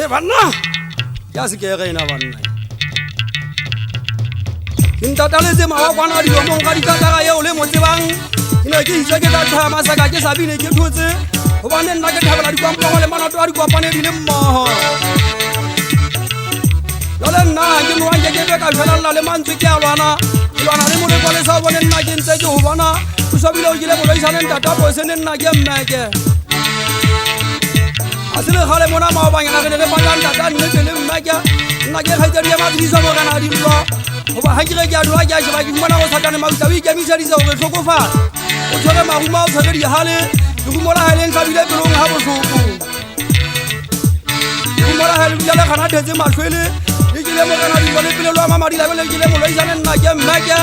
Banna, ya se quiere reina banna. Inta tale se ma wa na di mo ngari ka ta ya ole mo tsebang. Ina ke isa ke ta tha ma sa ka ke sabi ne ke thotse. Ho ba ne nna ke thabela di kwampo le mana to a di kwapane di le mmoho. Lole nna ke mo wa ke be ka fela le mantswe ke a lwana. Lwana le mo le kwa le sa bone nna ke ntse ke ho bona. O sabile o ke le mo lo isa ne nta ta bo se ne nna ke mmeke. Asile khale mona ma ba ngana ke le patanta ta nne le mmeke. Nna ke khaitse di ma di so mo kana di lo. Ho ba ha ke ke a dwa ke a sheba ke fumana go satane ma utsa o ikemisa di se o re tlhokofa. O tshwere maguma o tshwere di hale. Ke mola ha leng thabile pelong ha bohloko. Ke mola ha le jale khana thetse mahlwele. Le ke le mo kana di bole pele lo mama di la bele ke le mo lo isane nna ke mmeke.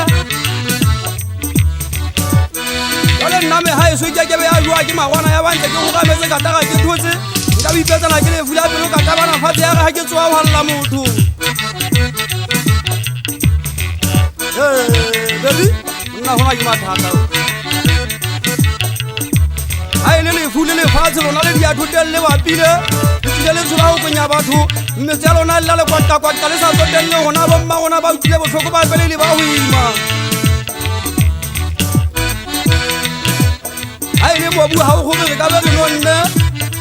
Jale nna me ha eso ke be a jwa ke magwana ya bantse ke go ga metse ka taga ke thotse. Ka bi petsa na ke le fula pelo ka tabana fa ya ga ke tswa wa lla motho. Baby, nna hona ke mathata. Ai le fule le fatse lona le dia thotelle wa pile. Ke le tsula ho konya batho. Mme tsa lona le le kwata kwata le sa tsotelle hona ba mma hona ba utlile bohloko ba pele le ba ho ima. Ai le mobu ha o go re ka be re nonne.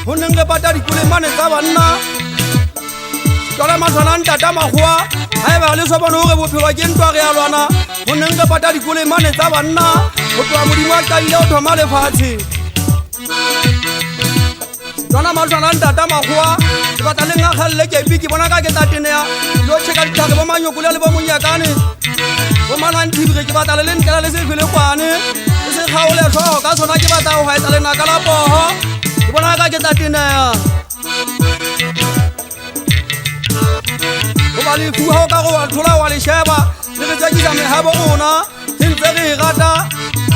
Ho neng re pata dikole mane tsa banna. Tlola matlwana ntata magwa. Hai ba le so bona hore bophelo ke ntwa re ya lwana. Ho neng re pata dikole mane tsa banna. Ho tloa modimo a kaile o thoma le fatshe. Tlola matlwana ntata magwa. Ke batla le ngakgalle ke ipiki bona ka ke tatenea. Lo cheka ditlhare bo manyokole le bo monyakane. Bo mana ntibire ke batla le ntela le se fele kwane. Se se khaole tlhogo ka sona ke batla ho haetsa le naka la poho. Ke bona ka ke tatenea. Ba le fu ha ka go wa thola wa le sheba le re tsakisa me ha bo rona ntse re rata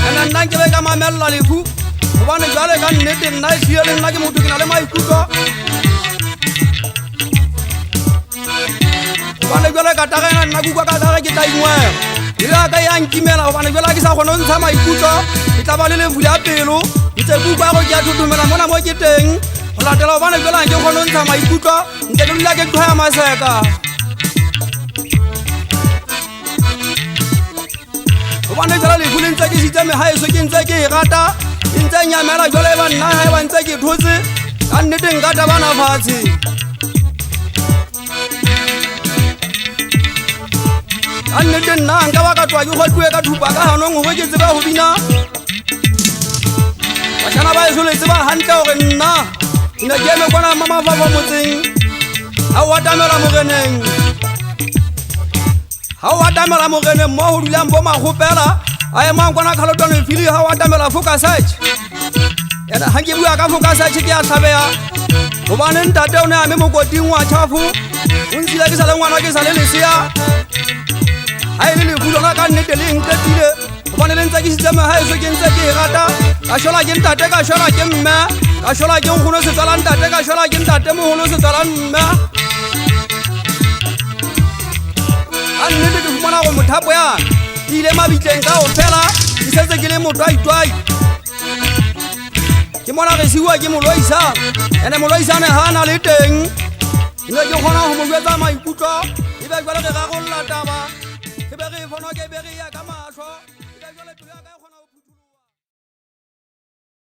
ana nna ke be ka mamella le fu hobane jale ka nnete nna e siele nna ke motho ke na le maikutlo hobane jale ka tagana nna ku ka taga ke taingwe ila ka ya nkimela hobane jale ke sa gona o ntsha maikutlo ke tla ba le le vula pelo ntse ku ka go ja thutumela mona mo ke teng ho latela hobane jale ke gona o ntsha maikutlo ntse ke dula ke tlhoya maseka. Bana jala le fuleng tsa ke sitse me ha eso ke ntse ke e rata ntse nyamela jole ba nna ha ba ntse ke thotse ka nnete nka ta bana fatshe ka nnete nna nka ba ka twa ke gotluwe ka thupa ka hanong hore ke tseba ho bina bashana ba eso le tseba hantle hore nna nna ke eme kwana mama fa fa motseng ha o atamela moreneng ha o atamela moreneng mo ho dulang bo magopela a ema kwana khalotone fili ha o atamela focus search yana hange bua ka focus search ke a thabea hobane ntate o ne a me mokoting wa tšhafu o ntshile ke sa le ngwana ke sa le lesia ha ile le fulona ka nnete le ntetile hobane le ntse ke sitseme ha eso ke ntse ke e rata ka shola ke ntate ka shola ke mme ka shola ke nkgono se tsala ntate ka shola ke ntate moholo se tsala mme a nnete ke fumana go mothapo ya ile mabitleng ka o fela ke setse ke le motwaitwai ke mona re siwa ke moloisa ene moloisane ha na le teng ine ke kgona go mo jwetsa maikutlo e be jwale ke ga go lla taba.